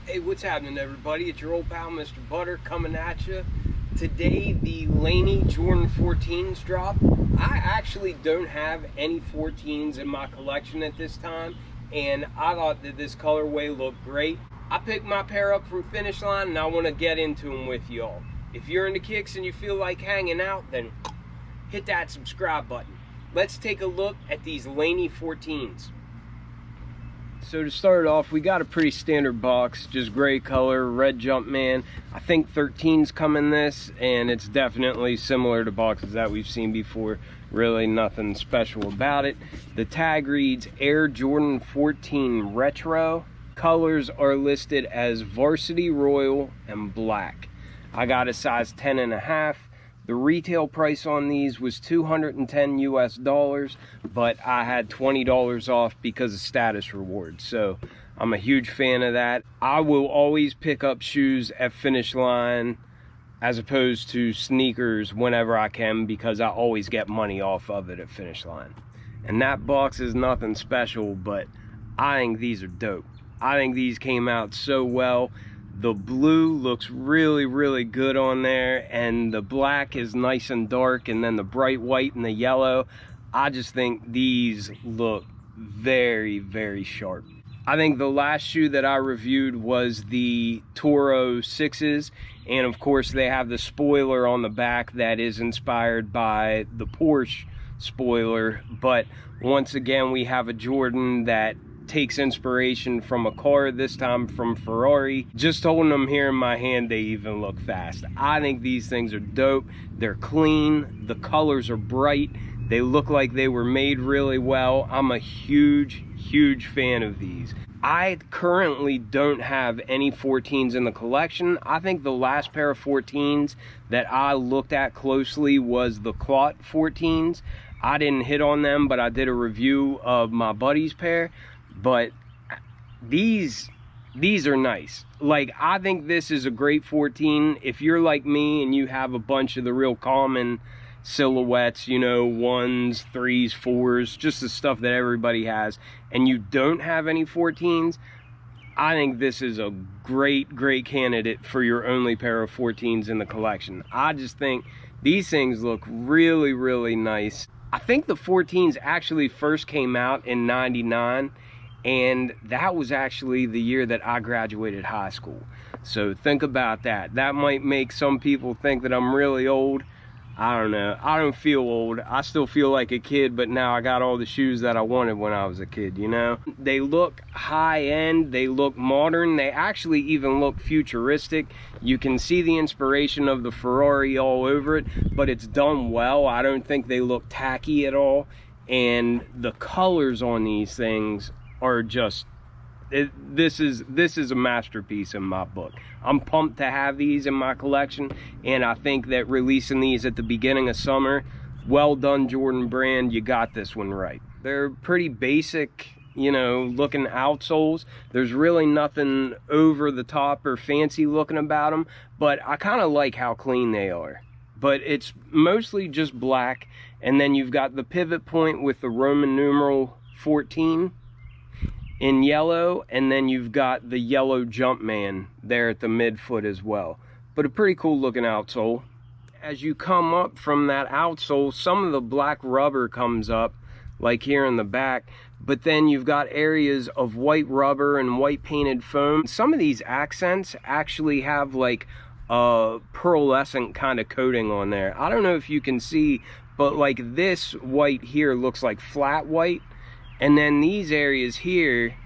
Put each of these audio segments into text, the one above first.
Hey, what's happening, everybody? It's your old pal, Mr. Butter, coming at you. Today, the Laney Jordan 14s drop. I actually don't have any 14s in my collection at this time, and I thought that this colorway looked great. I picked my pair up from Finish Line, and I want to get into them with y'all. If you're into kicks and you feel like hanging out, then hit that subscribe button. Let's take a look at these Laney 14s. So to start off, we got a pretty standard box, just gray color, red Jumpman. I think 13s come in this, and it's definitely similar to boxes that we've seen before. Really nothing special about it. The tag reads Air Jordan 14 Retro. Colors are listed as Varsity Royal and Black. I got a size 10.5. The retail price on these was $210 US, but I had $20 off because of status rewards. So I'm a huge fan of that. I will always pick up shoes at Finish Line as opposed to sneakers whenever I can, because I always get money off of it at Finish Line. And that box is nothing special, but I think these are dope. I think these came out so well. The blue looks really good on there, and the black is nice and dark, and then the bright white and the yellow. I just think these look very sharp. I think the last shoe that I reviewed was the Toro 6s, and of course they have the spoiler on the back that is inspired by the Porsche spoiler. But once again, we have a Jordan that takes inspiration from a car, this time from Ferrari. Just holding them here in my hand, they even look fast. I think these things are dope. They're clean, the colors are bright, they look like they were made really well. I'm a huge fan of these. I currently don't have any 14s in the collection. I think the last pair of 14s that I looked at closely was the Clot 14s. I didn't hit on them, but I did a review of my buddy's pair. But these are nice. Like, I think this is a great 14. If you're like me and you have a bunch of the real common silhouettes, you know, 1s, 3s, 4s, just the stuff that everybody has, and you don't have any 14s, I think this is a great candidate for your only pair of 14s in the collection. I just think these things look really nice. I think the 14s actually first came out in '99, and that was actually the year that I graduated high school. So think about that. That might make some people think that I'm really old. I don't know. I don't feel old. I still feel like a kid, but now I got all the shoes that I wanted when I was a kid, you know? They look high-end, they look modern, they actually even look futuristic. You can see the inspiration of the Ferrari all over it, but it's done well. I don't think they look tacky at all. And the colors on these things are just, this is a masterpiece in my book. I'm pumped to have these in my collection, and I think that releasing these at the beginning of summer, well done, Jordan brand, you got this one right. They're pretty basic, you know, looking outsoles. There's really nothing over the top or fancy looking about them, but I kind of like how clean they are. But it's mostly just black, and then you've got the pivot point with the Roman numeral 14 in yellow, and then you've got the yellow Jumpman there at the midfoot as well. But a pretty cool looking outsole. As you come up from that outsole, some of the black rubber comes up, like here in the back, but then you've got areas of white rubber and white painted foam. Some of these accents actually have like a pearlescent kind of coating on there. I don't know if you can see, but like this white here looks like flat white. And then these areas here,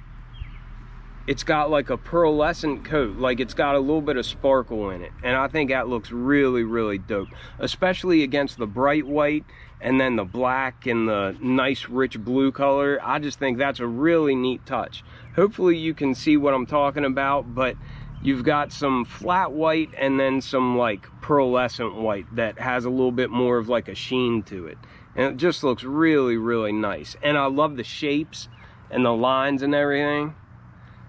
it's got like a pearlescent coat, like it's got a little bit of sparkle in it. And I think that looks really dope, especially against the bright white and then the black and the nice rich blue color. I just think that's a really neat touch. Hopefully you can see what I'm talking about, but you've got some flat white and then some like pearlescent white that has a little bit more of like a sheen to it. And it just looks really nice. And I love the shapes and the lines and everything.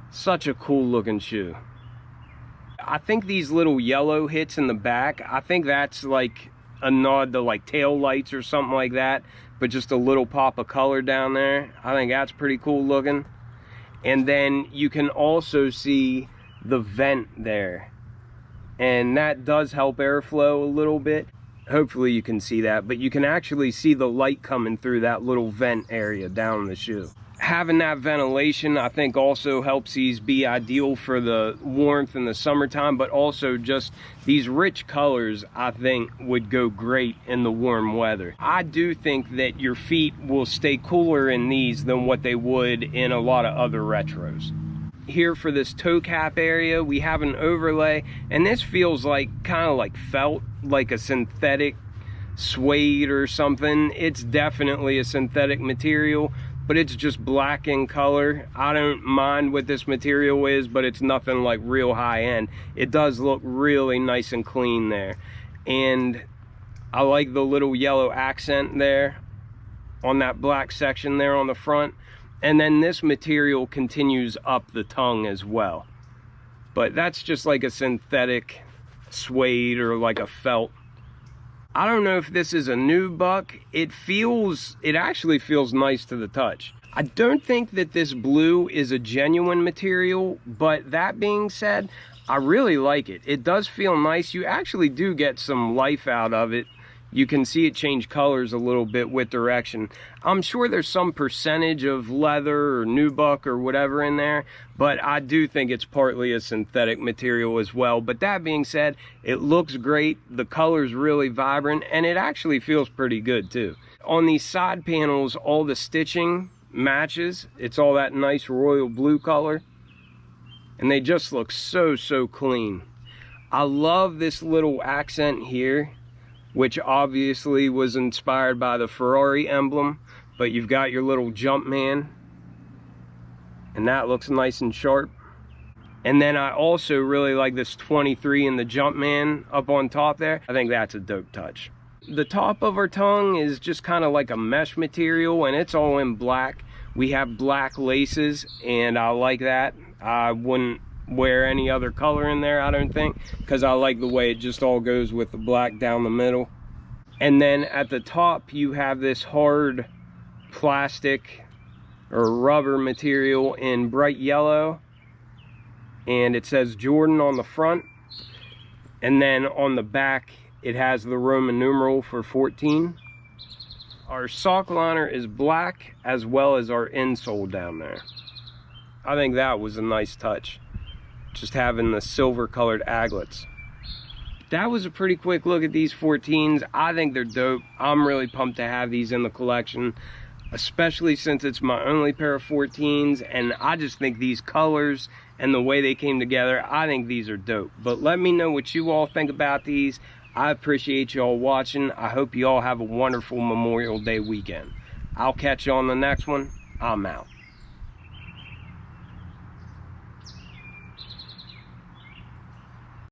Such a cool looking shoe. I think these little yellow hits in the back, I think that's like a nod to like tail lights or something like that, but just a little pop of color down there. I think that's pretty cool looking. And then you can also see the vent there, and that does help airflow a little bit. Hopefully you can see that, but you can actually see the light coming through that little vent area down the shoe. Having that ventilation, I think, also helps these be ideal for the warmth in the summertime, but also just these rich colors, I think, would go great in the warm weather. I do think that your feet will stay cooler in these than what they would in a lot of other retros. Here for this toe cap area, we have an overlay, and this feels like kind of like felt, like a synthetic suede or something. It's definitely a synthetic material, but it's just black in color. I don't mind what this material is, but it's nothing like real high end. It does look really nice and clean there. And I like the little yellow accent there on that black section there on the front. And then this material continues up the tongue as well. But that's just like a synthetic suede or like a felt. I don't know if this is a new buck. It actually feels nice to the touch. I don't think that this blue is a genuine material, but that being said, I really like it. It does feel nice. You actually do get some life out of it. You can see it change colors a little bit with direction. I'm sure there's some percentage of leather or nubuck or whatever in there, but I do think it's partly a synthetic material as well. But that being said, it looks great. The color's really vibrant, and it actually feels pretty good too. On these side panels, all the stitching matches. It's all that nice royal blue color, and they just look so clean. I love this little accent here, which obviously was inspired by the Ferrari emblem, but you've got your little Jumpman, and that looks nice and sharp. And then I also really like this 23 in the Jumpman up on top there. I think that's a dope touch. The top of our tongue is just kind of like a mesh material, and it's all in black. We have black laces, and I like that. I wouldn't wear any other color in there, I don't think, because I like the way it just all goes with the black down the middle. And then at the top you have this hard plastic or rubber material in bright yellow, and it says Jordan on the front, and then on the back it has the Roman numeral for 14. Our sock liner is black, as well as our insole down there. I think that was a nice touch, just having the silver colored aglets. That was a pretty quick look at these 14s. I think they're dope. I'm really pumped to have these in the collection, especially since it's my only pair of 14s, and I just think these colors and the way they came together, I think these are dope. But let me know what you all think about these. I appreciate you all watching. I hope you all have a wonderful Memorial Day weekend. I'll catch you on the next one. I'm out.